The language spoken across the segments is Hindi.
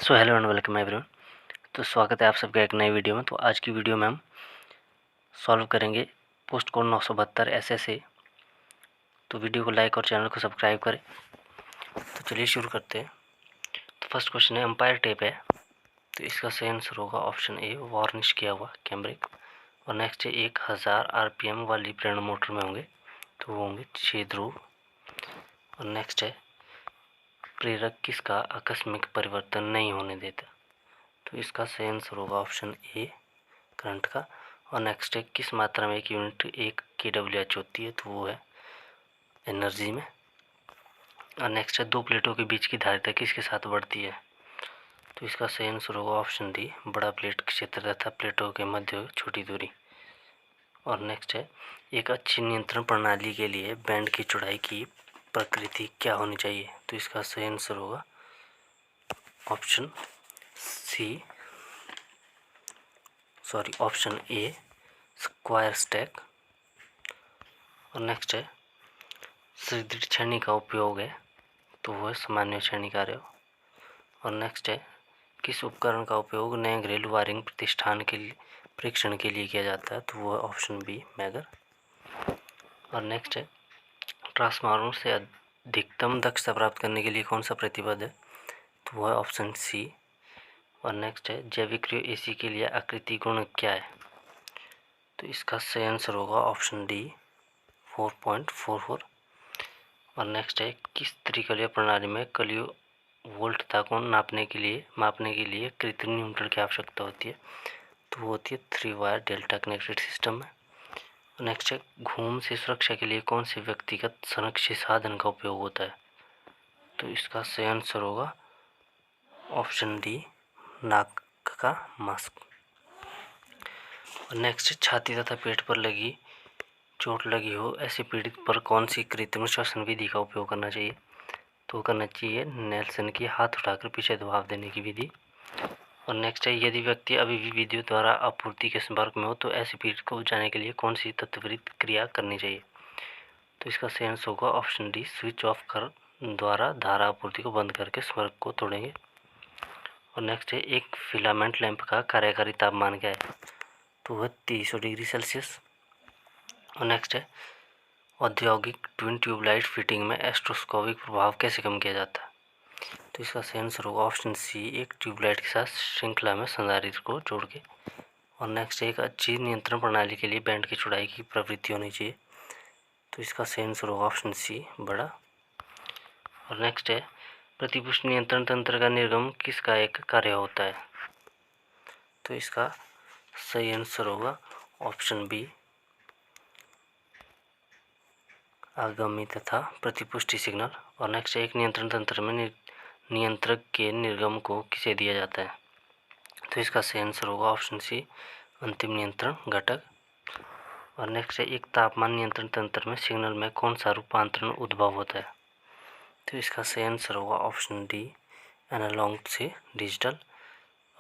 So hello and welcome everyone. तो स्वागत है आप सबका एक नई वीडियो में। तो आज की वीडियो में हम सॉल्व करेंगे पोस्ट कोड 972 SSA। तो वीडियो को लाइक और चैनल को सब्सक्राइब करें। तो चलिए शुरू करते हैं। तो फर्स्ट क्वेश्चन है एम्पायर टेप है, तो इसका सही आंसर होगा ऑप्शन ए वार्निश किया हुआ कैमरिक। और नेक्स्ट है 1000 RPM वाली प्रेरण मोटर में होंगे, तो वो होंगे 6 ध्रुव। और नेक्स्ट है प्रेरक किसका आकस्मिक परिवर्तन नहीं होने देता, तो इसका सही आंसर होगा ऑप्शन ए करंट का। और नेक्स्ट है किस मात्रा में एक यूनिट 1 kWh होती है, तो वो है एनर्जी में। और नेक्स्ट है दो प्लेटों के बीच की धारिता किसके साथ बढ़ती है, तो इसका सही आंसर होगा ऑप्शन डी बड़ा प्लेट क्षेत्र तथा प्लेटों के मध्य छोटी दूरी। और नेक्स्ट है एक अच्छी नियंत्रण प्रणाली के लिए बैंड की चौड़ाई की प्रकृति क्या होनी चाहिए, तो इसका सही आंसर होगा ऑप्शन ए स्क्वायर स्टैक। और नेक्स्ट है सुदृढ़ छेनी का उपयोग है, तो वह सामान्य छेनी कार्य। और नेक्स्ट है किस उपकरण का उपयोग नए घरेलू वायरिंग प्रतिष्ठान के लिए परीक्षण के लिए किया जाता है, तो वह ऑप्शन बी मैगर। और नेक्स्ट है ट्रांसफार्मर से अधिकतम दक्षता प्राप्त करने के लिए कौन सा प्रतिबद्ध है, तो वह ऑप्शन सी। और नेक्स्ट है जैविक AC के लिए आकृति गुण क्या है, तो इसका सही आंसर होगा ऑप्शन डी 4.44। और नेक्स्ट है किस त्रिकलीय प्रणाली में कलियों वोल्टता को मापने के लिए कृत्रिम न्यूट्रल की आवश्यकता होती है, तो वो होती है 3 वायर डेल्टा कनेक्टेड सिस्टम में। नेक्स्ट है घूम से सुरक्षा के लिए कौन से व्यक्तिगत संरक्षित साधन का उपयोग होता है, तो इसका सही आंसर होगा ऑप्शन डी नाक का मास्क। और नेक्स्ट छाती तथा पेट पर चोट लगी हो ऐसे पीड़ित पर कौन सी कृत्रिम श्वसन विधि का उपयोग करना चाहिए, तो करना चाहिए नेल्सन की हाथ उठाकर पीछे दबाव देने की विधि। और नेक्स्ट है यदि व्यक्ति अभी भी विद्युत द्वारा आपूर्ति के संपर्क में हो तो ऐसे पीड़ित को बचाने के लिए कौन सी तत्वरित क्रिया करनी चाहिए, तो इसका सही आंसर होगा ऑप्शन डी स्विच ऑफ कर द्वारा धारा आपूर्ति को बंद करके संपर्क को तोड़ेंगे। और नेक्स्ट है एक फिलामेंट लैंप का कार्यकारी तापमान क्या है, तो वह 300 डिग्री सेल्सियस। और नेक्स्ट है औद्योगिक ट्विन ट्यूबलाइट फिटिंग में एस्ट्रोस्कोपिक प्रभाव कैसे कम किया जाता है, तो इसका सही आंसर होगा ऑप्शन सी एक ट्यूबलाइट के साथ श्रृंखला में संधारित्र को जोड़ के। और नेक्स्ट एक अच्छी नियंत्रण प्रणाली के लिए बैंड की चौड़ाई की प्रवृत्ति होनी चाहिए, तो इसका सही आंसर होगा ऑप्शन सी बड़ा। और नेक्स्ट है प्रतिपुष्ट नियंत्रण तंत्र का निर्गम किसका एक कार्य होता है, तो इसका सही आंसर होगा ऑप्शन बी आगामी तथा प्रतिपुष्टि सिग्नल। और नेक्स्ट एक नियंत्रण तंत्र में नियंत्रक के निर्गम को किसे दिया जाता है, तो इसका सही आंसर होगा ऑप्शन सी अंतिम नियंत्रण घटक। और नेक्स्ट है एक तापमान नियंत्रण तंत्र में सिग्नल में कौन सा रूपांतरण उद्भव होता है, तो इसका सही आंसर होगा ऑप्शन डी एनालॉग से डिजिटल।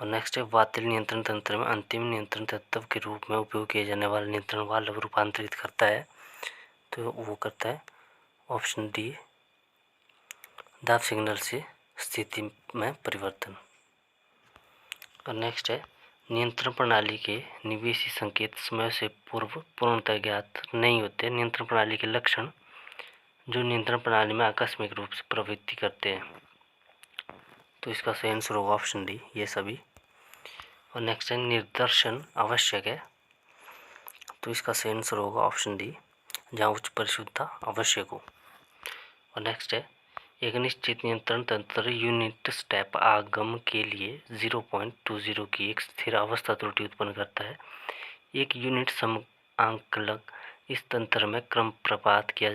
और नेक्स्ट है वातिल नियंत्रण तंत्र में अंतिम नियंत्रण तत्व के रूप में उपयोग किए जाने वाले नियंत्रण वाल्व रूपांतरित करता है, तो वो करता है ऑप्शन डी दाब सिग्नल से स्थिति में परिवर्तन। और नेक्स्ट है नियंत्रण प्रणाली के निवेशी संकेत समय से पूर्व पूर्णतः ज्ञात नहीं होते। नियंत्रण प्रणाली के लक्षण जो नियंत्रण प्रणाली में आकस्मिक रूप से प्रवृत्ति करते हैं, तो इसका सही आंसर होगा ऑप्शन डी ये सभी। और नेक्स्ट है निर्देशन आवश्यक है, तो इसका सही आंसर होगा ऑप्शन डी जहाँ उच्च परिशुद्धता आवश्यक हो। और नेक्स्ट है एक निश्चित नियंत्रण तंत्र यूनिट स्टेप आगम के लिए 0.20 की एक स्थिर अवस्था त्रुटि उत्पन्न करता है। एक यूनिट समाकलक इस तंत्र में क्रम प्रपात किया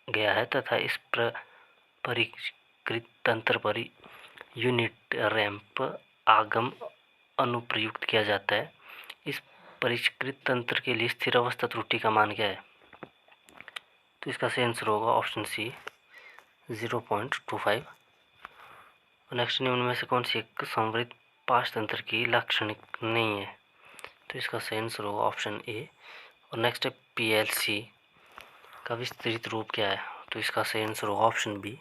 गया है तथा इस परिष्कृत तंत्र पर यूनिट रैंप आगम अनुप्रयुक्त किया जाता है। इस परिष्कृत तंत्र के लिए स्थिर अवस्था त्रुटि का मान क्या है, तो इसका सही आंसर होगा ऑप्शन सी 0.25। नेक्स्ट निम्न में से कौन सी एक संवृत पाश तंत्र की लाक्षणिक नहीं है, तो इसका सही आंसर होगा ऑप्शन ए। और नेक्स्ट है PLC का विस्तृत रूप क्या है, तो इसका सही आंसर होगा option B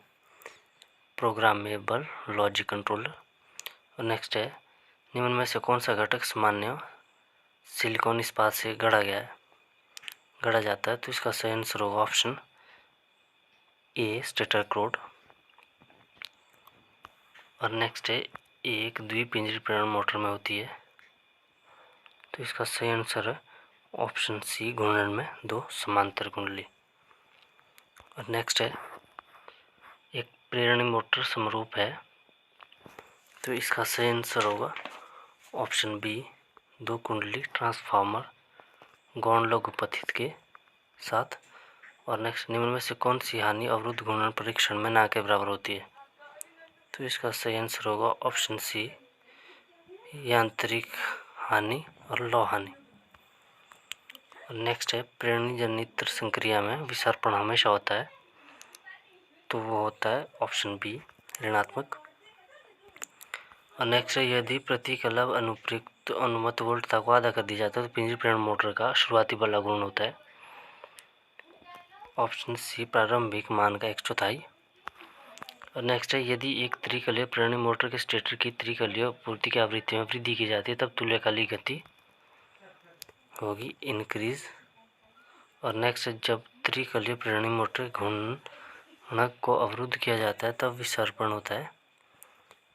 programmable logic controller. और नेक्स्ट है निम्न में से कौन सा घटक सामान्य सिलिकॉन इस्पात से गढ़ा जाता है? तो इसका सही आंसर होगा ऑप्शन ए स्टेटर क्रोड। और नेक्स्ट है एक द्विपिंजरी प्रेरण मोटर में होती है, तो इसका सही आंसर है ऑप्शन सी घूर्णन में दो समांतर कुंडली। और नेक्स्ट है एक प्रेरणी मोटर समरूप है, तो इसका सही आंसर होगा ऑप्शन बी दो कुंडली ट्रांसफार्मर गौण लघुपथित के साथ। और नेक्स्ट निम्न में से कौन सी हानि अवरुद्ध घूर्णन परीक्षण में ना के बराबर होती है? तो इसका सही आंसर होगा ऑप्शन सी यांत्रिक हानि और लौ हानि। और नेक्स्ट है प्रेरणी जनित्र संक्रिया में विसर्पण हमेशा होता है, तो वो होता है ऑप्शन बी ऋणात्मक। और नेक्स्ट है यदि प्रतिकलब अनुप्रयुक्त अनुमत वोल्टता को आधा कर दी जाता है तो पिंजरी प्रेरण मोटर का शुरुआती बल गुण होता है, ऑप्शन सी प्रारंभिक मान का 1/4। और नेक्स्ट है यदि एक त्रिकलीय प्रेरणी मोटर के स्टेटर की त्रिकलीय पूर्ति की आवृत्ति में वृद्धि की जाती है तब तुल्यकालिक गति होगी इंक्रीज। और नेक्स्ट जब त्रिकलीय प्रेरणी मोटर घूर्णक को अवरुद्ध किया जाता है तब विसर्पण होता है,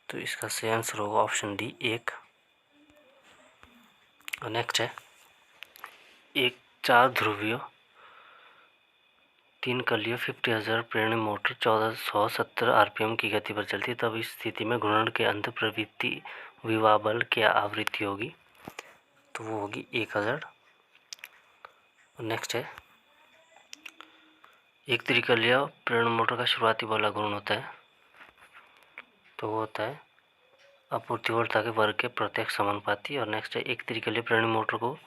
तो इसका सही आंसर होगा ऑप्शन डी 1। और नेक्स्ट है एक 4 ध्रुवीय 3 कलीय 50,000 प्रेरणी मोटर 1470 आरपीएम की गति पर चलती है, तब इस स्थिति में घूर्णन के अंत प्रवृत्ति विवाह बल क्या आवृत्ति होगी? तो वो होगी 1000। और नेक्स्ट है एक त्रिकलीय प्रेरण मोटर का शुरुआती बल गुण होता है, तो वो होता है आपूर्ति वोल्टता के वर्ग के प्रत्यक्ष समानुपाती। और नेक्स्ट है एक त्रिकलीय प्रेरण मोटर को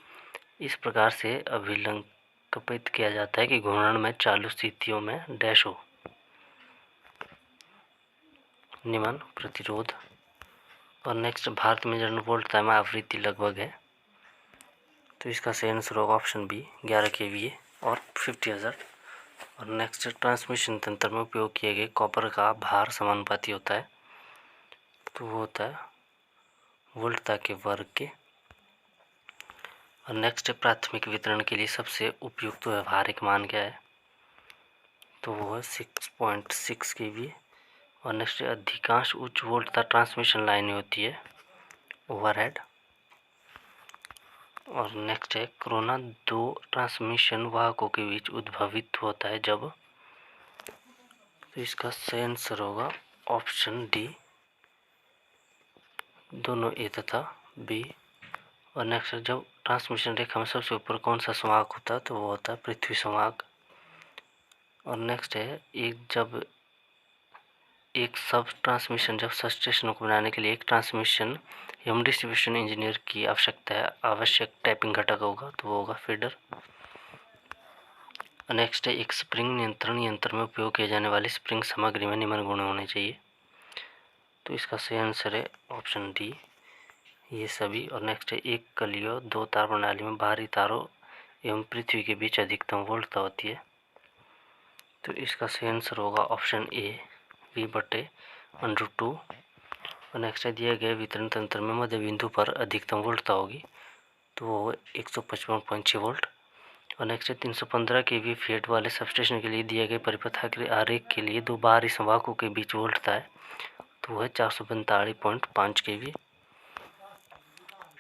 इस प्रकार से अभिलंबित किया जाता है कि घूर्णन में चालू स्थितियों में डैश हो निम्न प्रतिरोध। और नेक्स्ट भारत में जनरल वोल्टता में आवृत्ति लगभग है, तो इसका सही आंसर होगा ऑप्शन बी 11 kVA और 50,000। और नेक्स्ट ट्रांसमिशन तंत्र में उपयोग किए गए कॉपर का भार समानुपाती होता है, तो वो होता है वोल्टता के वर्ग के। और नेक्स्ट प्राथमिक वितरण के लिए सबसे उपयुक्त व्यवहारिक मान क्या है? तो वो है 6.6 kVA। और नेक्स्ट अधिकांश उच्च वोल्टता ट्रांसमिशन लाइन होती है ओवरहेड। और नेक्स्ट है कोरोना दो ट्रांसमिशन वाहकों के बीच उद्भवित होता है जब, तो इसका सही आंसर होगा ऑप्शन डी दोनों ए तथा बी। और नेक्स्ट जब ट्रांसमिशन रेखा में सबसे ऊपर कौन सा संवाहक होता है? तो वो होता है पृथ्वी संवाहक। और नेक्स्ट है एक सब ट्रांसमिशन जब सब स्टेशनों को बनाने के लिए एक ट्रांसमिशन एवं डिस्ट्रीब्यूशन इंजीनियर की आवश्यकता है, आवश्यक टाइपिंग घटक होगा, तो वो होगा फीडर। नेक्स्ट है एक स्प्रिंग नियंत्रण यंत्र में उपयोग किए जाने वाली स्प्रिंग सामग्री में निम्न गुण होने चाहिए, तो इसका सही आंसर है ऑप्शन डी ये सभी। और नेक्स्ट है एक कलियों 2 तार प्रणाली में बाहरी तारों एवं पृथ्वी के बीच अधिकतम वोल्टता होती है, तो इसका सही आंसर होगा ऑप्शन ए V/√2। और नेक्स्ट है दिए गए वितरण तंत्र में मध्य बिंदु पर अधिकतम वोल्टता होगी, तो वो 155.6 वोल्ट। और नेक्स्ट है 315 kV फेट वाले सबस्टेशन के लिए दिए गए परिपथ आरेख के लिए दो बाहरी संवाहकों के बीच वोल्टता है, तो वो है 445.5 kV।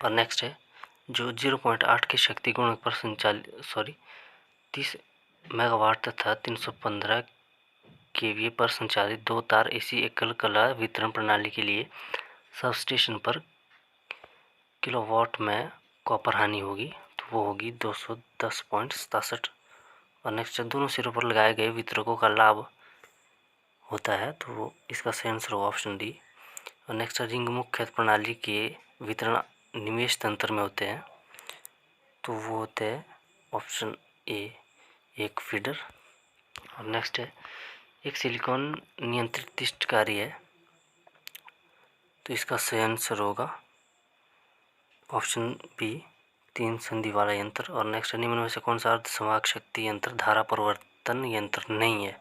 और नेक्स्ट है जो 0.8 के शक्ति गुणक पर संचालित 30 मेगावाट तथा 315 kVA पर संचालित 2 तार एसी एकल कला वितरण प्रणाली के लिए सबस्टेशन पर किलोवाट में कॉपर हानि होगी, तो वो होगी 210.67। और नेक्स्ट दोनों सिरों पर लगाए गए वितरकों का लाभ होता है, तो वो इसका सही आंसर होगा ऑप्शन डी। और नेक्स्ट रिंग मुख्य प्रणाली के वितरण निवेश तंत्र में होते हैं, तो वो होते हैं ऑप्शन ए एक फीडर। और नेक्स्ट है एक सिलिकॉन नियंत्रित तिष्ठकारी है, तो इसका सही आंसर होगा ऑप्शन बी 3 संधि वाला यंत्र। और नेक्स्ट निम्न में से कौन सा अर्धसंवाहक शक्ति यंत्र धारा परिवर्तन यंत्र नहीं है?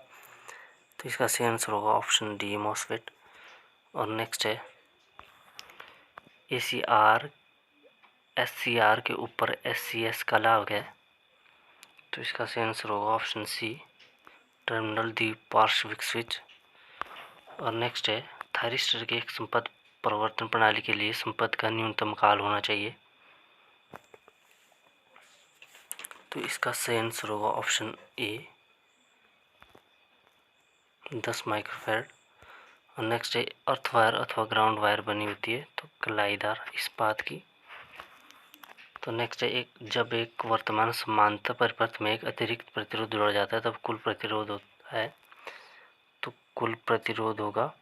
तो इसका सही आंसर होगा ऑप्शन डी मॉसफेट। और नेक्स्ट है ACR SCR के ऊपर SCS का लाभ है, तो इसका सही आंसर होगा ऑप्शन सी, टर्मिनल द्विपार्श्विक स्विच। और नेक्स्ट है, थायरिस्टर के एक संपद परिवर्तन प्रणाली के लिए संपद का न्यूनतम काल होना चाहिए, तो इसका सही आंसर होगा ऑप्शन ए, 10 माइक्रोफैरड। और नेक्स्ट है, अर्थ वायर अथवा ग्राउंड वायर बनी होती है तो कलाईदार इस्पात की। तो नेक्स्ट है, जब एक वर्तमान समांतर परिपथ में एक अतिरिक्त प्रतिरोध जोड़ा जाता है तब कुल प्रतिरोध होता है, तो कुल प्रतिरोध होगा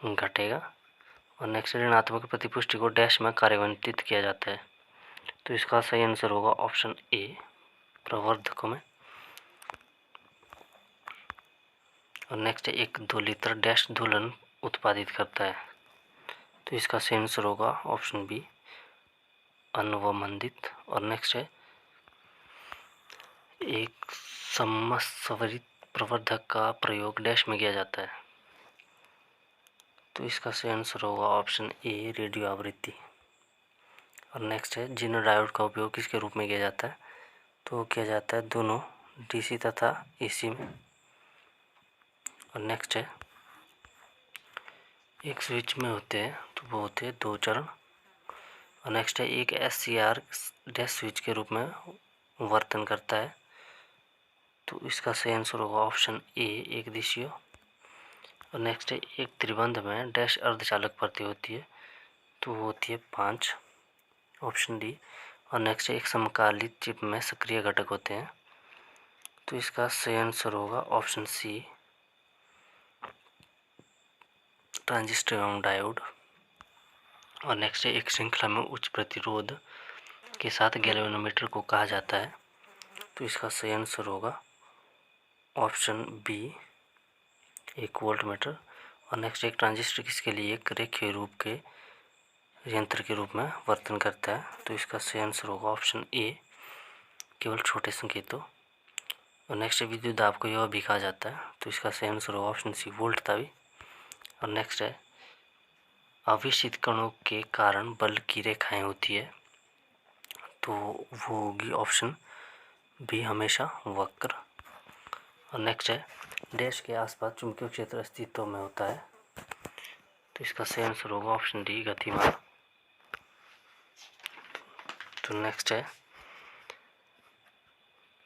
घटेगा। और नेक्स्ट ऋणात्मक प्रतिपुष्टि को डैश में कार्यान्वित किया जाता है, तो इसका सही आंसर होगा ऑप्शन ए, प्रवर्धकों में। और नेक्स्ट है, 2 लीटर डैश धुलन उत्पादित करता है, तो इसका सही आंसर होगा ऑप्शन बी, अनवमंदित। और नेक्स्ट है, एक समस्वरित प्रवर्धक का प्रयोग डैश में किया जाता है, तो इसका सही आंसर होगा ऑप्शन ए, रेडियो आवृत्ति। और नेक्स्ट है, जिन डायोड का उपयोग किसके रूप में किया जाता है, तो किया जाता है दोनों डीसी तथा एसी में। और नेक्स्ट है, एक स्विच में होते हैं तो वो होते हैं 2 चरण। और नेक्स्ट है, एक SCR डैश स्विच के रूप में वर्तन करता है, तो इसका सही आंसर होगा ऑप्शन ए, एक दिशीय। और नेक्स्ट है, एक त्रिबंध में डैश अर्धचालक परतें होती है, तो वो होती है 5, ऑप्शन डी। और नेक्स्ट है, एक समकालित चिप में सक्रिय घटक होते हैं, तो इसका सही आंसर होगा ऑप्शन सी, ट्रांजिस्टर एवं डायोड। और नेक्स्ट है, एक श्रृंखला में उच्च प्रतिरोध के साथ गैल्वेनोमीटर को कहा जाता है, तो इसका सही आंसर होगा ऑप्शन बी, एक वोल्टमीटर। और नेक्स्ट, एक ट्रांजिस्टर किसके लिए एक रेखीय रूप के यंत्र के रूप में वर्तन करता है, तो इसका सही आंसर होगा ऑप्शन ए, केवल छोटे संकेतों। और नेक्स्ट, विद्युत दाब को यह भी कहा जाता है, तो इसका सही आंसर होगा ऑप्शन सी, वोल्ट दाबी। और नेक्स्ट है, अविष्ठित कणों के कारण बल की रेखाएं होती है, तो वो होगी ऑप्शन बी, हमेशा वक्र। और नेक्स्ट है, डैश के आसपास चुंबकीय क्षेत्र अस्तित्व में होता है, तो इसका सही आंसर होगा ऑप्शन डी, गतिमान। तो नेक्स्ट है,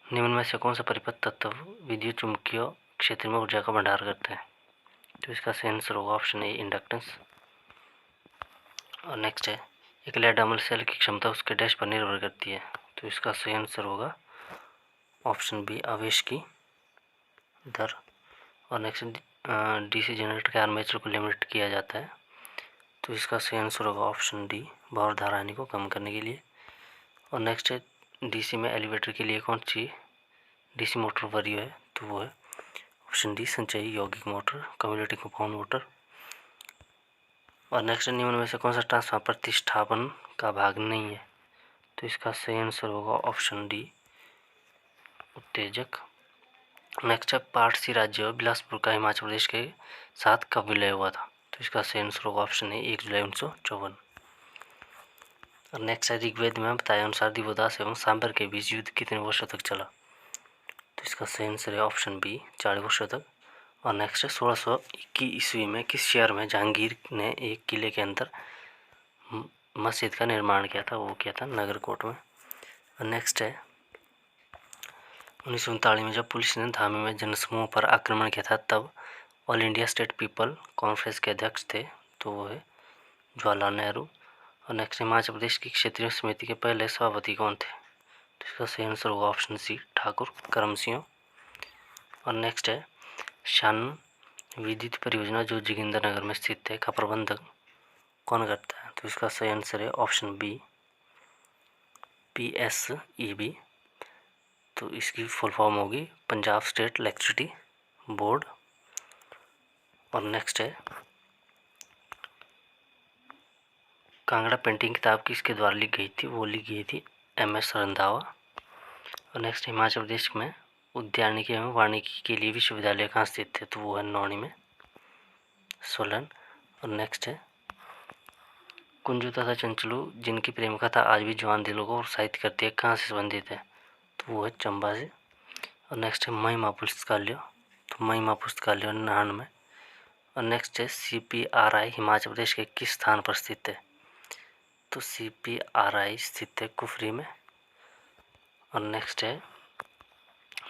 निम्न में से कौन सा परिपथ तत्व विद्युत चुंबकीय क्षेत्र में ऊर्जा का भंडार करता है, तो इसका सही आंसर होगा ऑप्शन ए, इंडक्टेंस। और नेक्स्ट है, एक लेड अम्ल सेल की क्षमता उसके डैश पर निर्भर करती है, तो इसका सही आंसर होगा ऑप्शन बी, आवेश की दर। और नेक्स्ट, डीसी जनरेटर के आर्मेचर को लिमिट किया जाता है, तो इसका सही आंसर होगा ऑप्शन डी, भार धारा हानि को कम करने के लिए। और नेक्स्ट है, डीसी में एलिवेटर के लिए कौन सी डीसी मोटर वरीय है, तो वो है ऑप्शन डी, संचयी यौगिक मोटर, कम्युलेटिंग कंपाउंड मोटर। और नेक्स्ट, निम्न में से कौन सा ट्रांसफार्मर प्रतिष्ठापन का भाग नहीं है, तो इसका सही आंसर होगा ऑप्शन डी, उत्तेजक। नेक्स्ट है, पारसी राज्य बिलासपुर का हिमाचल प्रदेश के साथ कब विलय हुआ था, तो इसका सही आंसर होगा ऑप्शन ए, 1 जुलाई 1954। और नेक्स्ट है, ऋग्वेद में बताए अनुसार दिवोदास एवं सांबर के बीच युद्ध कितने वर्षों तक चला, तो इसका सही आंसर है ऑप्शन बी, 40 वर्षों तक। और नेक्स्ट है, 1621 ईस्वी में किस शहर में जहांगीर ने एक किले के अंदर मस्जिद का निर्माण किया था, वो किया था नगरकोट में। और नेक्स्ट है, 1939 में जब पुलिस ने धामी में जनसमूह पर आक्रमण किया था तब all India state people conference के अध्यक्ष थे, तो वो है जवाहरलाल नेहरू। और नेक्स्ट, हिमाचल प्रदेश की क्षेत्रीय समिति के पहले सभापति कौन थे, तो इसका सही आंसर होगा ऑप्शन सी, ठाकुर करम सिंह। और नेक्स्ट है, शान विद्युत परियोजना जो जोगिंदरनगर में स्थित है का प्रबंधन कौन करता है, तो इसका सही आंसर है ऑप्शन बी, PSEB, तो इसकी फुल फॉर्म होगी पंजाब स्टेट इलेक्ट्रिसिटी बोर्ड। और नेक्स्ट है, कांगड़ा पेंटिंग किताब किसके द्वारा लिखी गई थी, वो लिखी गई थी MS रंधावा। और नेक्स्ट, हिमाचल प्रदेश में उद्यानिकी एवं वानिकी के लिए विश्वविद्यालय कहाँ स्थित है, तो वो है नौणी में, सोलन। और नेक्स्ट है, कुंजू तथा चंचलू जिनकी प्रेम कथा आज भी जवान दिलों को उत्साहित करती है, कहाँ से संबंधित है? तो वो है चंबा से। और नेक्स्ट है महिमा पुस्तकालय, तो महिमा पुस्तकालय नाहन में। और नेक्स्ट है CPRI हिमाचल प्रदेश के किस स्थान पर स्थित है? तो CPRI स्थित है कुफरी में। और नेक्स्ट है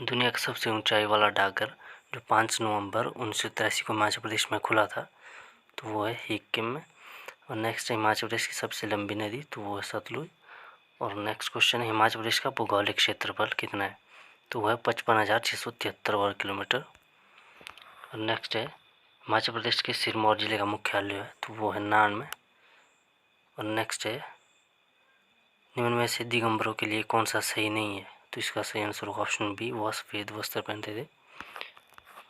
दुनिया का सबसे ऊंचाई वाला डाकघर जो 5 नवंबर 1983 को हिमाचल प्रदेश में खुला था, तो वो है हिक्किम में। और नेक्स्ट है हिमाचल प्रदेश की सबसे लंबी नदी, तो वो है सतलुज। और नेक्स्ट क्वेश्चन है हिमाचल प्रदेश का भौगोलिक क्षेत्रफल कितना है? तो वह 55,673 वर्ग किलोमीटर। और नेक्स्ट है हिमाचल प्रदेश के सिरमौर जिले का मुख्यालय है, तो वो है नाहन में। और नेक्स्ट है निम्न में से दिगंबरों के लिए कौन सा सही नहीं है? तो इसका सही आंसर होगा ऑप्शन बी, वह सफेद वस्त्र पहनते थे।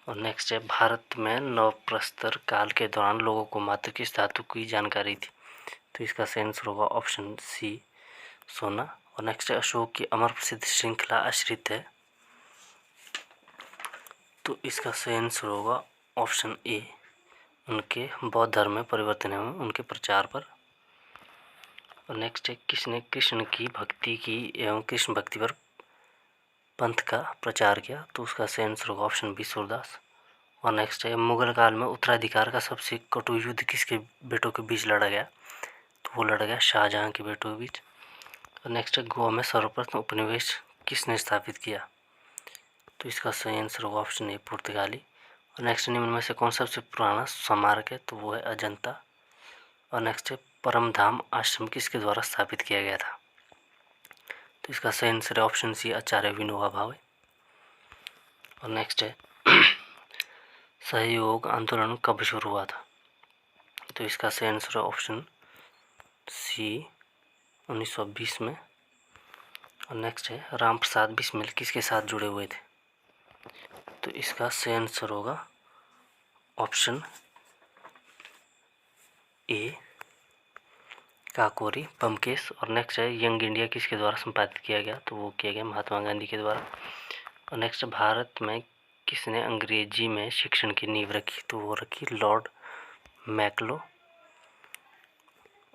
और नेक्स्ट है भारत में नवप्रस्तर काल के दौरान लोगों को मात्र किस धातु की जानकारी थी? तो इसका सही आंसर होगा ऑप्शन सी, सोना। और नेक्स्ट है अशोक की अमर प्रसिद्ध श्रृंखला आश्रित है, तो इसका सही आंसर होगा ऑप्शन ए, उनके बौद्ध धर्म में परिवर्तन हुए उनके प्रचार पर। और नेक्स्ट है किसने कृष्ण की भक्ति की एवं कृष्ण भक्ति पर पंथ का प्रचार किया? तो उसका सही आंसर होगा ऑप्शन बी, सूरदास। और नेक्स्ट है मुगल काल में उत्तराधिकार का सबसे कटु युद्ध किसके बेटों के बीच लड़ा गया? तो वो लड़ा गया शाहजहां के बेटों के बीच। और नेक्स्ट है गोवा में सर्वप्रथम उपनिवेश किसने स्थापित किया? तो इसका सही आंसर होगा ऑप्शन ए, पुर्तगाली। और नेक्स्ट निम्न में से कौन सबसे पुराना स्मारक है? तो वो है अजंता। और नेक्स्ट है परमधाम आश्रम किसके द्वारा स्थापित किया गया था? तो इसका सही आंसर है ऑप्शन सी, आचार्य विनोबा भावे। और नेक्स्ट है सहयोग आंदोलन कब शुरू हुआ था? तो इसका सही आंसर है ऑप्शन सी, 1920 में। और नेक्स्ट है राम प्रसाद बिस्मिल किसके साथ जुड़े हुए थे? तो इसका सही आंसर होगा ऑप्शन ए, काकोरी बमकेश। और नेक्स्ट है यंग इंडिया किसके द्वारा संपादित किया गया? तो वो किया गया महात्मा गांधी के द्वारा। और नेक्स्ट भारत में किसने अंग्रेजी में शिक्षण की नींव रखी? तो वो रखी लॉर्ड मैक्लो।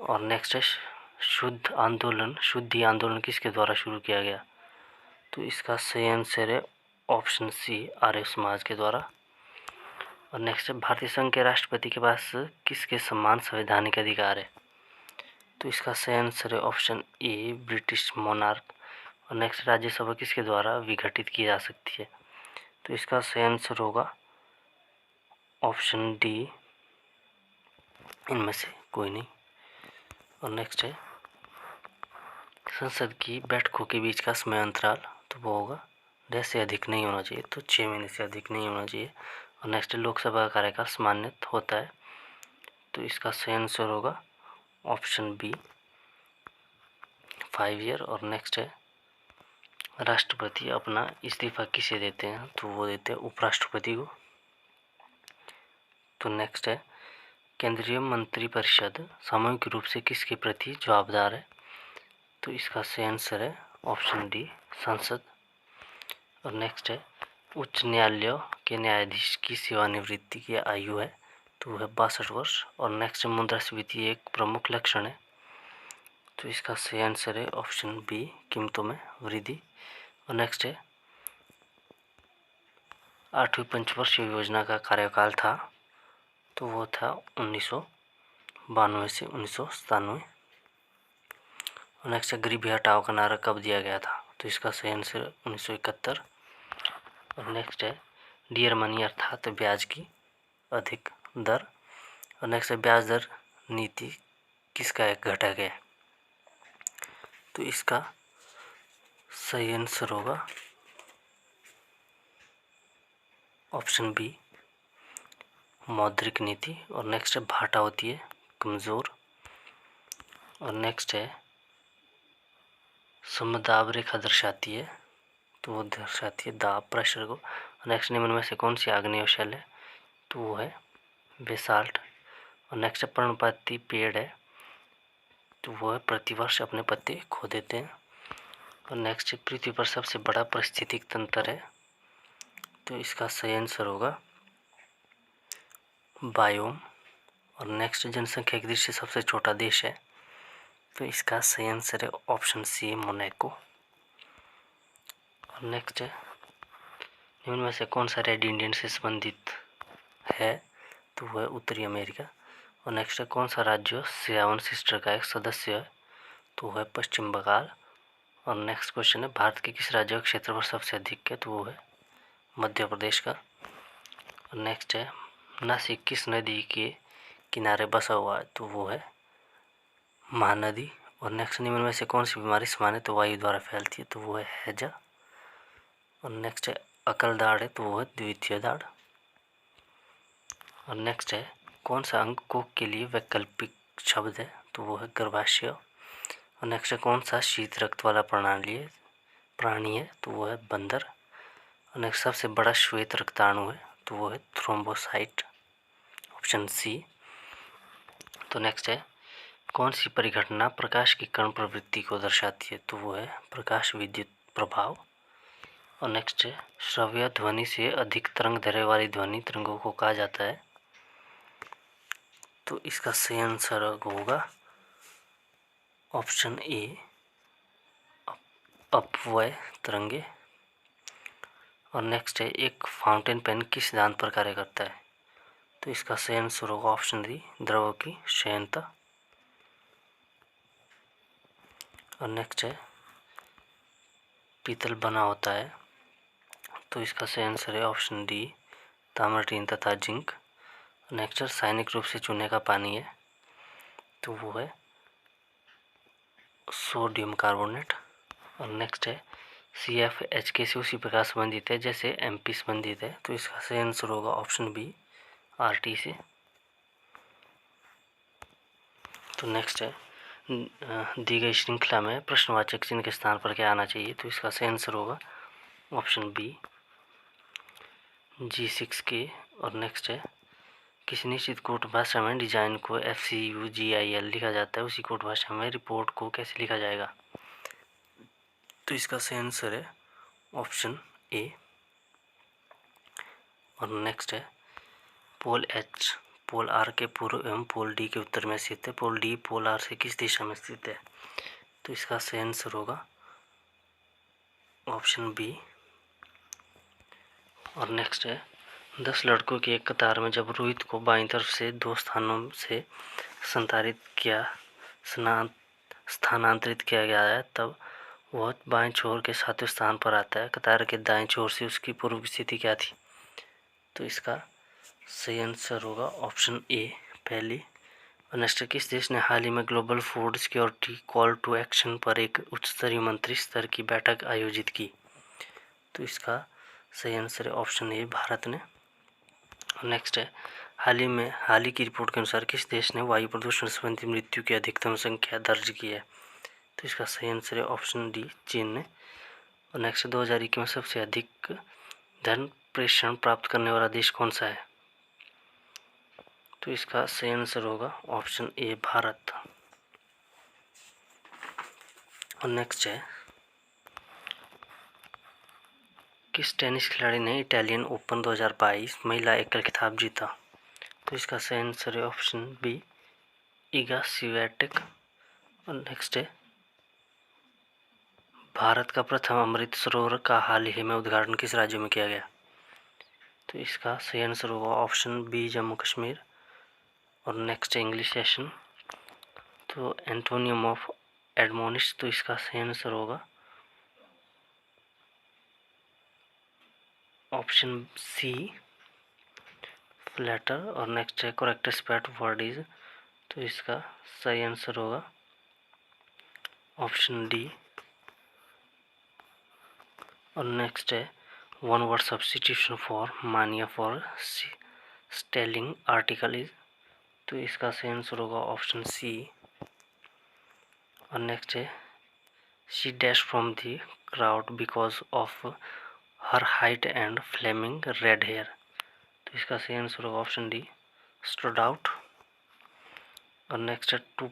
और नेक्स्ट है शुद्धि आंदोलन किसके द्वारा शुरू किया गया? तो इसका सही आंसर है ऑप्शन सी, आर्य समाज के द्वारा। और नेक्स्ट है भारतीय संघ के राष्ट्रपति के पास किसके समान संवैधानिक अधिकार है? तो इसका सही आंसर है ऑप्शन ए, ब्रिटिश मोनार्क। और नेक्स्ट राज्यसभा किसके द्वारा विघटित की जा सकती है? तो इसका सही आंसर होगा ऑप्शन डी, इनमें से कोई नहीं। और नेक्स्ट है संसद की बैठकों के बीच का समय अंतराल, तो वो होगा 10 से अधिक नहीं होना चाहिए, तो 6 महीने से अधिक नहीं होना चाहिए। और नेक्स्ट लोकसभा का कार्यकाल सामान्यतः होता है, तो इसका सही आंसर होगा ऑप्शन बी, 5 ईयर। और नेक्स्ट है राष्ट्रपति अपना इस्तीफा किसे देते हैं? तो वो देते हैं उपराष्ट्रपति को। तो नेक्स्ट है केंद्रीय मंत्रिपरिषद सामूहिक रूप से किसके प्रति जवाबदार है? तो इसका सही आंसर है ऑप्शन डी, संसद। और नेक्स्ट है उच्च न्यायालय के न्यायाधीश की सेवानिवृत्ति की आयु है, तो वह 62 वर्ष। और नेक्स्ट मुद्रास्फीति एक प्रमुख लक्षण है, तो इसका सही आंसर है ऑप्शन बी, कीमतों में वृद्धि। और नेक्स्ट है 8वीं पंचवर्षीय योजना का कार्यकाल था, तो वो था 1992 से 1997। और नेक्स्ट है गरीबी हटाओ का नारा कब दिया गया था? तो इसका सही आंसर 1971। और नेक्स्ट है डियर मनी अर्थात ब्याज की अधिक दर। और नेक्स्ट है ब्याज दर नीति किसका एक घटक है? तो इसका सही आंसर होगा ऑप्शन बी, मौद्रिक नीति। और नेक्स्ट है भाटा होती है कमज़ोर। और नेक्स्ट है समदाब रेखा दर्शाती है, तो वो दर्शाती है दाब, प्रेशर को। नेक्स्ट निम्न में से कौन सी आग्नेय शैल है? तो वो है बेसाल्ट। और नेक्स्ट पर्णपाती पेड़ है, तो वो है प्रतिवर्ष अपने पत्ते खो देते हैं। और नेक्स्ट पृथ्वी पर सबसे बड़ा पारिस्थितिक तंत्र है, तो इसका सही आंसर होगा बायोम। और नेक्स्ट जनसंख्या की दृष्टि से सबसे छोटा देश है, तो इसका सही आंसर है ऑप्शन सी, मोनाको। और नेक्स्ट है, निम्न में से कौन सा रेड इंडियन से संबंधित है? तो वह उत्तरी अमेरिका। और नेक्स्ट है, कौन सा राज्य सेवन सिस्टर का एक सदस्य है? तो वह पश्चिम बंगाल। और नेक्स्ट क्वेश्चन है, भारत के किस राज्य का क्षेत्रफल सबसे अधिक है? तो वो है मध्य प्रदेश का। और नेक्स्ट है, नासिक किस नदी के किनारे बसा हुआ है? तो वो है महानदी। और नेक्स्ट, निम्न में से कौन सी बीमारी सामान्यतः वायु द्वारा फैलती है? तो वो है हैजा। और नेक्स्ट है, अकल दाढ़ है तो वो है द्वितीय दाढ़। और नेक्स्ट है, कौन सा अंग कोक के लिए वैकल्पिक शब्द है? तो वो है गर्भाशय। और नेक्स्ट है, कौन सा शीत रक्त वाला प्राणी है? तो वो है बंदर। और नेक्स्ट, सबसे बड़ा श्वेत रक्ताणु है? तो वो है थ्रोम्बोसाइट, ऑप्शन सी। तो नेक्स्ट है, कौन सी परिघटना प्रकाश की कण प्रवृत्ति को दर्शाती है? तो वो है प्रकाश विद्युत प्रभाव। और नेक्स्ट है, श्रव्य ध्वनि से अधिक तरंग दैर्घ्य वाली ध्वनि तरंगों को कहा जाता है? तो इसका सही आंसर होगा ऑप्शन ए, अपव्यय तरंगे। और नेक्स्ट है, एक फाउंटेन पेन किस सिद्धांत पर कार्य करता है? तो इसका सही आंसर होगा ऑप्शन डी, द्रव की क्षयणता। और नेक्स्ट है, पीतल बना होता है? तो इसका सही आंसर है ऑप्शन डी, ताम्र, टीन तथा जिंक। नेक्स्ट, रासायनिक रूप से चूने का पानी है? तो वो है सोडियम कार्बोनेट। और नेक्स्ट है, CF HK से उसी प्रकार संबंधित है जैसे MP संबंधित है? तो इसका सही आंसर होगा ऑप्शन बी, RT से। तो नेक्स्ट है, दी गई श्रृंखला में प्रश्नवाचक चिन्ह के स्थान पर क्या आना चाहिए? तो इसका सही आंसर होगा ऑप्शन बी, G6K। और नेक्स्ट है, किसी निश्चित कोड भाषा में डिजाइन को FCUGIL लिखा जाता है, उसी कोड भाषा में रिपोर्ट को कैसे लिखा जाएगा? तो इसका सही आंसर है ऑप्शन ए। और नेक्स्ट है, पोल H पोल R के पूर्व एवं पोल D के उत्तर में स्थित है। पोल D पोल R से किस दिशा में स्थित है? तो इसका सही आंसर होगा ऑप्शन बी। और नेक्स्ट है, 10 लड़कों की एक कतार में जब रोहित को बाईं तरफ से 2 स्थानों से स्थानांतरित किया गया है, तब वह बाएं छोर के 7वें स्थान पर आता है। कतार के दाएं छोर से उसकी पूर्व स्थिति क्या थी? तो इसका सही आंसर होगा ऑप्शन ए, पहली। और नेक्स्ट, किस देश ने हाल ही में global food security call to action पर एक उच्च स्तरीय मंत्री स्तर की बैठक आयोजित की? तो इसका सही आंसर है ऑप्शन ए, भारत ने। नेक्स्ट है, हाल ही की रिपोर्ट के अनुसार किस देश ने वायु प्रदूषण संबंधी मृत्यु की अधिकतम संख्या दर्ज की है? तो इसका सही आंसर है ऑप्शन डी, चीन ने। और नेक्स्ट, 2021 में सबसे अधिक धन प्रेषण प्राप्त करने वाला देश कौन सा है? तो इसका सही आंसर होगा ऑप्शन ए, भारत। और नेक्स्ट है, किस टेनिस खिलाड़ी ने इटालियन ओपन 2022 महिला एकल खिताब जीता? तो इसका सही आंसर है ऑप्शन बी, इगा स्वियाटेक। और नेक्स्ट है, भारत का प्रथम अमृत सरोवर का हाल ही में उद्घाटन किस राज्य में किया गया? तो इसका सही आंसर होगा ऑप्शन बी, जम्मू कश्मीर। और नेक्स्ट है, इंग्लिश सेशन। तो एंटोनियम ऑफ एडमोनिश, तो इसका सही आंसर होगा ऑप्शन सी, फ्लैटर। और नेक्स्ट है, करेक्ट स्पेट वर्ड इज, तो इसका सही आंसर होगा ऑप्शन डी। और नेक्स्ट है, वन वर्ड सब्स्टिट्यूशन फॉर मानिया फॉर स्टेलिंग आर्टिकल इज, तो इसका सही आंसर होगा ऑप्शन सी। और नेक्स्ट है, she dash from the crowd because of her height and flaming red hair, तो इसका सही आंसर होगा ऑप्शन डी, स्टूड आउट। और नेक्स्ट है, to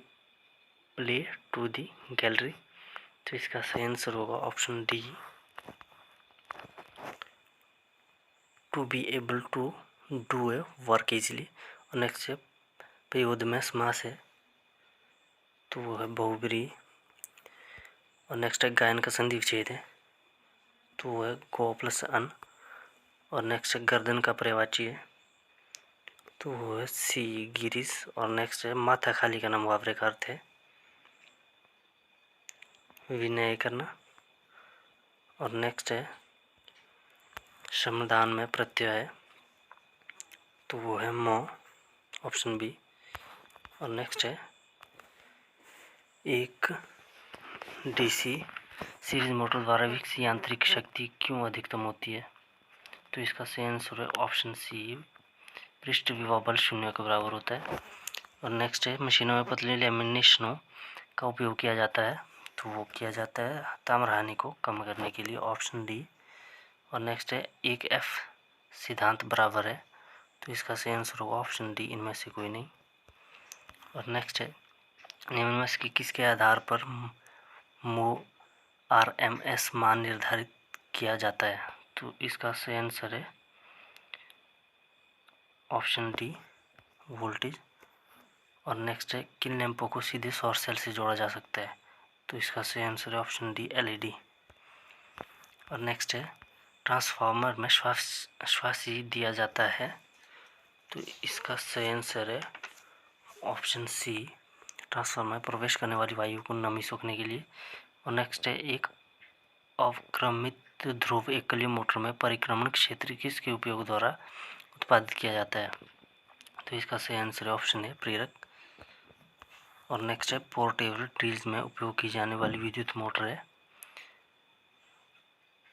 play to the gallery, तो इसका सही आंसर होगा option D, to be able to do a work easily. और नेक्स्ट है, प्रयोद में समास है? तो वो है बहुब्रीही। और नेक्स्ट है गायन का संधि विच्छेद है, तो वो है गौ प्लस अन। और नेक्स्ट है गर्दन का पर्यायवाची है, तो वो है सी गिरीश। और नेक्स्ट है माथा खाली का नाम मुहावरे का अर्थ है विनय करना। और नेक्स्ट है श्रमदान में प्रत्यय है, तो वो है मो, ऑप्शन बी। और नेक्स्ट है एक डीसी सीरीज मोटर द्वारा विकसित यांत्रिक शक्ति क्यों अधिकतम होती है, तो इसका सही आंसर है ऑप्शन सी, पृष्ठ विभव बल 0 के बराबर होता है। और नेक्स्ट है मशीनों में पतली लैमिनेशनों का उपयोग किया जाता है, तो वो किया जाता है ताम्र हानि को कम करने के लिए, ऑप्शन डी। और नेक्स्ट है एक एफ सिद्धांत बराबर है, तो इसका सही आंसर होगा ऑप्शन डी, इनमें से कोई नहीं। और नेक्स्ट है निम्न में से किसके आधार पर मो RMS मान निर्धारित किया जाता है, तो इसका सही आंसर है ऑप्शन डी, वोल्टेज। और नेक्स्ट है किन लैंपों को सीधे सौर सेल से जोड़ा जा सकता है, तो इसका सही आंसर है ऑप्शन डी, LED। और नेक्स्ट है ट्रांसफार्मर में श्वासी दिया जाता है, तो इसका सही आंसर है ऑप्शन सी, ट्रांसफार्मर में प्रवेश करने वाली वायु को नमी सोखने के लिए। और नेक्स्ट है एक अवक्रमित ध्रुव एकलीय मोटर में परिक्रमण क्षेत्र किसके उपयोग द्वारा उत्पादित किया जाता है, तो इसका सही आंसर है ऑप्शन है प्रेरक। और नेक्स्ट है पोर्टेबल ड्रिल्स में उपयोग की जाने वाली विद्युत मोटर है,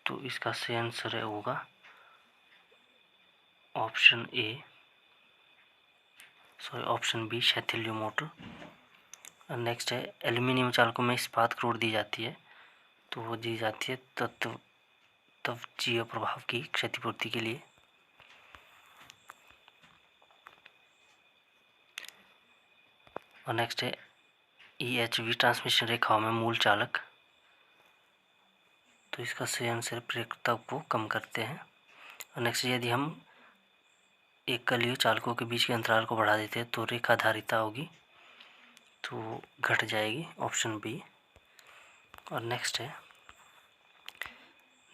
तो इसका सही आंसर है होगा ऑप्शन बी, शैथिल्य मोटर। और नेक्स्ट है एल्यूमिनियम चालकों में इस्पात क्रोड दी जाती है, तो वो दी जाती है त्वचीय प्रभाव की क्षतिपूर्ति के लिए। और नेक्स्ट है EHV ट्रांसमिशन रेखाओं में मूल चालक, तो इसका सही आंसर प्रेरकता को कम करते हैं। और नेक्स्ट यदि हम एकलीय चालकों के बीच के अंतराल को बढ़ा देते हैं तो रेखा धारिता होगी, तो घट जाएगी, ऑप्शन बी। और नेक्स्ट है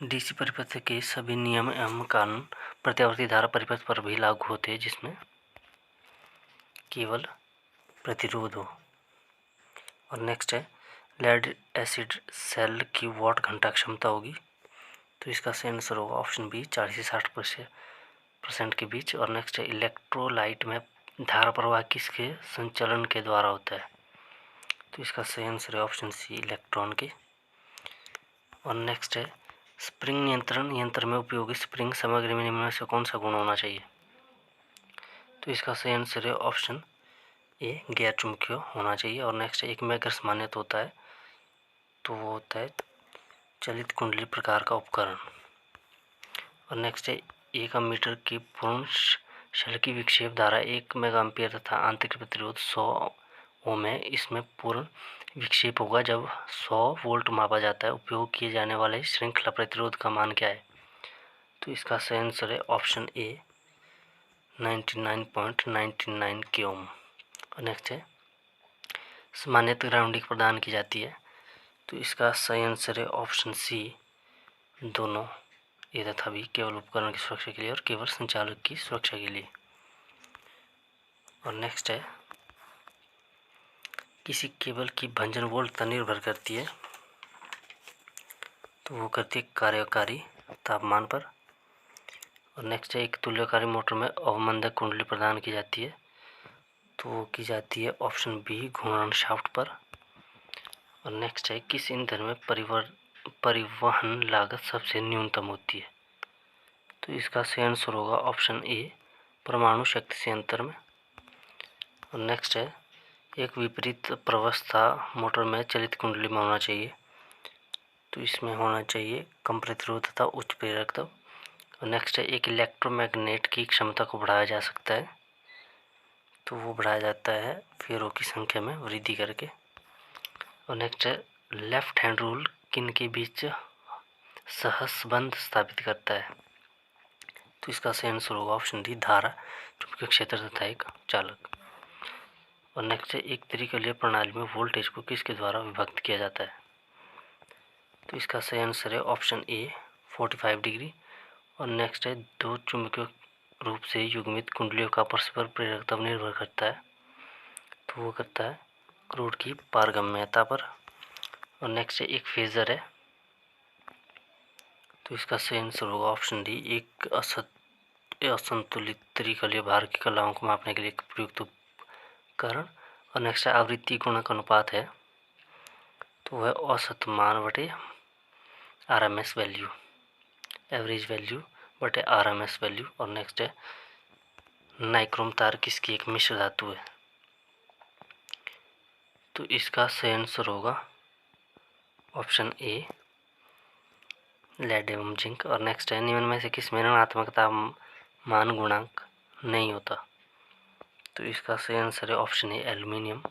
DC परिपथ के सभी नियम एवं कानून प्रत्यावर्ती धारा परिपथ पर भी लागू होते हैं जिसमें केवल प्रतिरोध हो। और नेक्स्ट है लेड एसिड सेल की वाट घंटा क्षमता होगी, तो इसका सही आंसर होगा ऑप्शन बी, 40 से 60% के बीच। और नेक्स्ट है इलेक्ट्रोलाइट में धारा प्रवाह किसके संचलन के द्वारा होता है, तो इसका सही आंसर है ऑप्शन सी, इलेक्ट्रॉन के। और नेक्स्ट है स्प्रिंग नियंत्रण यंत्र में उपयोगी स्प्रिंग सामग्री में निम्न में से कौन सा गुण होना चाहिए, तो इसका सही आंसर है ऑप्शन ए, गैर चुंबकीय होना चाहिए। और नेक्स्ट एक में अगर मान्यता होता है तो वो होता है चलित कुंडली प्रकार का उपकरण। और नेक्स्ट है 1 एमीटर की पूर्ण शल्की विक्षेप धारा 1 मेगाएम्पियर तथा आंतरिक प्रतिरोध 100 ओम है, इसमें पूर्ण विक्षेप होगा जब 100 वोल्ट मापा जाता है। उपयोग किए जाने वाले श्रृंखला प्रतिरोध का मान क्या है, तो इसका सही आंसर है ऑप्शन ए, 99.99 के ओम। और नेक्स्ट है सामान्यतः ग्राउंडिंग प्रदान की जाती है, तो इसका सही आंसर है ऑप्शन सी, दोनों ए तथा बी, केवल उपकरण की सुरक्षा के लिए और केवल संचालक की सुरक्षा के लिए। और नेक्स्ट है किसी केबल की भंजन वोल्टता निर्भर करती है, तो वो करती है कार्यकारी तापमान पर। और नेक्स्ट है एक तुल्यकारी मोटर में अवमंदक कुंडली प्रदान की जाती है, तो वो की जाती है ऑप्शन बी, घूर्णन शाफ्ट पर। और नेक्स्ट है किस ईंधन में परिवहन लागत सबसे न्यूनतम होती है, तो इसका सही आंसर होगा ऑप्शन ए, परमाणु शक्ति संयंत्र में। और नेक्स्ट है एक विपरीत प्रवस्था मोटर में चलित कुंडली में होना चाहिए, तो इसमें होना चाहिए कम प्रतिरोध तथा उच्च प्रेरकता। और नेक्स्ट है एक इलेक्ट्रोमैग्नेट की क्षमता को बढ़ाया जा सकता है, तो वो बढ़ाया जाता है फेरों की संख्या में वृद्धि करके। और नेक्स्ट है लेफ्ट हैंड रूल किन के बीच सहसंबंध स्थापित करता है, तो इसका सही आंसर होगा ऑप्शन डी, धारा, चुंबकीय क्षेत्र तथा एक चालक। और नेक्स्ट है एक त्रिकलीय प्रणाली में वोल्टेज को किसके द्वारा विभक्त किया जाता है? तो इसका सही आंसर है ऑप्शन ए 45 डिग्री। और नेक्स्ट है दो चुंबकीय रूप से युग्मित कुंडलियों का परस्पर प्रेरकत्व निर्भर करता है, तो वो करता है क्रूड की पारगम्यता पर। और नेक्स्ट है एक फेजर है, तो इसका सही आंसर होगा ऑप्शन डी एक असंतुलित त्रिकलीय भार की कलाओं को मापने के लिए एक प्रयुक्त उपकरण। और नेक्स्ट है आवृत्ति गुणक अनुपात है, तो वह औसत मान बटे RMS वैल्यू, एवरेज वैल्यू बटे RMS वैल्यू। और नेक्स्ट है नाइक्रोम तार किसकी एक मिश्र धातु है? तो इसका सही आंसर होगा ऑप्शन ए लेड एवं जिंक। और नेक्स्ट है निम्न में से किसमें ऋणात्मकता मान गुणांक नहीं होता? तो इसका सही आंसर है ऑप्शन ए एल्युमिनियम।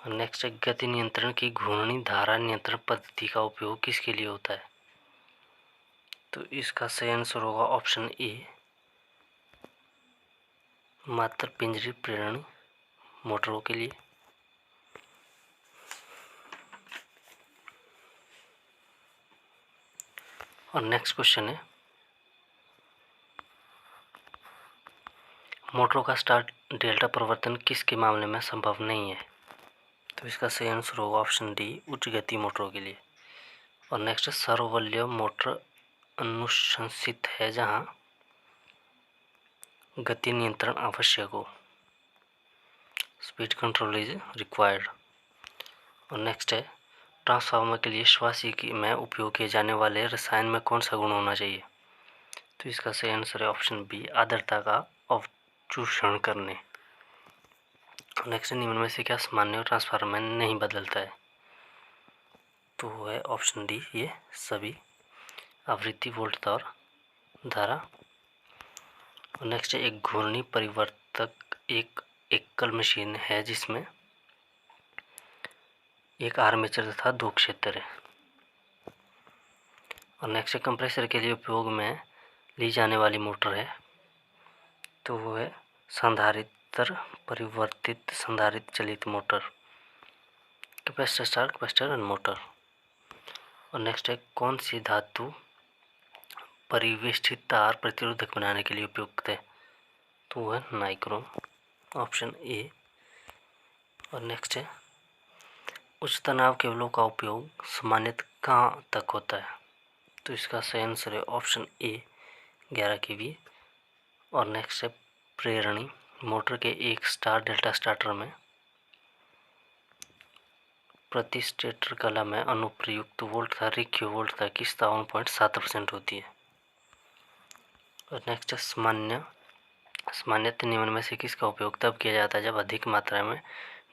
और नेक्स्ट है गति नियंत्रण की घूर्णी धारा नियंत्रण पद्धति का उपयोग किसके लिए होता है? तो इसका सही आंसर होगा ऑप्शन ए मात्र पिंजरी प्रेरण मोटरों के लिए। और नेक्स्ट क्वेश्चन है मोटरों का स्टार डेल्टा परिवर्तन किसके मामले में संभव नहीं है? तो इसका सही आंसर होगा ऑप्शन डी उच्च गति मोटरों के लिए। और नेक्स्ट सर्ववल्य मोटर अनुशंसित है जहां गति नियंत्रण आवश्यक हो, स्पीड कंट्रोल इज रिक्वायर्ड। और नेक्स्ट है ट्रांसफार्मर के लिए श्वासी में उपयोग किए जाने वाले रसायन में कौन सा गुण होना चाहिए? तो इसका सही आंसर है ऑप्शन बी आर्द्रता का अवशोषण करने। नेक्स्ट निम्न में से क्या सामान्य ट्रांसफार्मर में नहीं बदलता है? तो वो है ऑप्शन डी ये सभी आवृत्ति वोल्ट और धारा। और नेक्स्ट है एक घूर्णी परिवर्तक एक एकल मशीन है जिसमें एक आर्मेचर तथा दो क्षेत्र है। और नेक्स्ट कंप्रेसर के लिए उपयोग में ली जाने वाली मोटर है, तो वो है संधारित्र परिवर्तित संधारित्र चलित motor, capacitor star capacitor motor. और नेक्स्ट है कौन सी धातु परिवेष्टित तार प्रतिरोधक बनाने के लिए उपयुक्त है? तो वो है नाइक्रोम, ऑप्शन ए। और नेक्स्ट है उच्च तनाव केबलों का उपयोग सामान्यतः कहाँ तक होता है? तो इसका सही आंसर है ऑप्शन ए 11 kV। और नेक्स्ट है प्रेरणी मोटर के एक स्टार डेल्टा स्टार्टर में प्रति स्टेटर कला में अनुप्रयुक्त वोल्ट का रेखीय वोल्ट तक की 57.7% होती है। और नेक्स्ट है सामान्यतः निम्न में से किसका उपयोग तब किया जाता है जब अधिक मात्रा में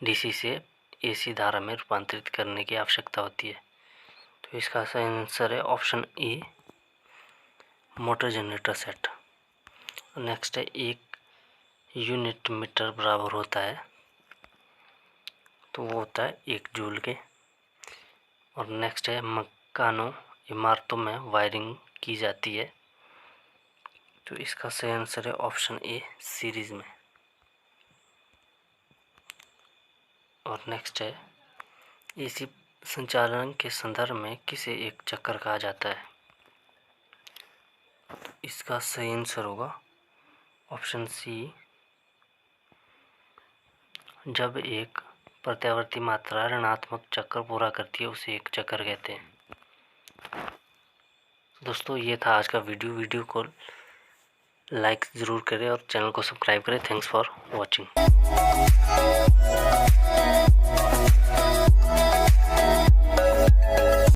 DC से AC धारा में रूपांतरित करने की आवश्यकता होती है? तो इसका सही आंसर है option A motor generator set. Next है एक यूनिट मीटर बराबर होता है, तो वो होता है 1 जूल के। और नेक्स्ट है मकानों इमारतों में वायरिंग की जाती है, तो इसका सही आंसर है ऑप्शन ए सीरीज में। और नेक्स्ट है AC संचालन के संदर्भ में किसे एक चक्कर कहा जाता है? इसका सही आंसर होगा ऑप्शन सी जब एक प्रत्यावर्ती मात्रा ऋणात्मक चक्कर पूरा करती है उसे एक चक्कर कहते हैं। दोस्तों ये था आज का वीडियो को लाइक ज़रूर करें और चैनल को सब्सक्राइब करें। Thanks for watching.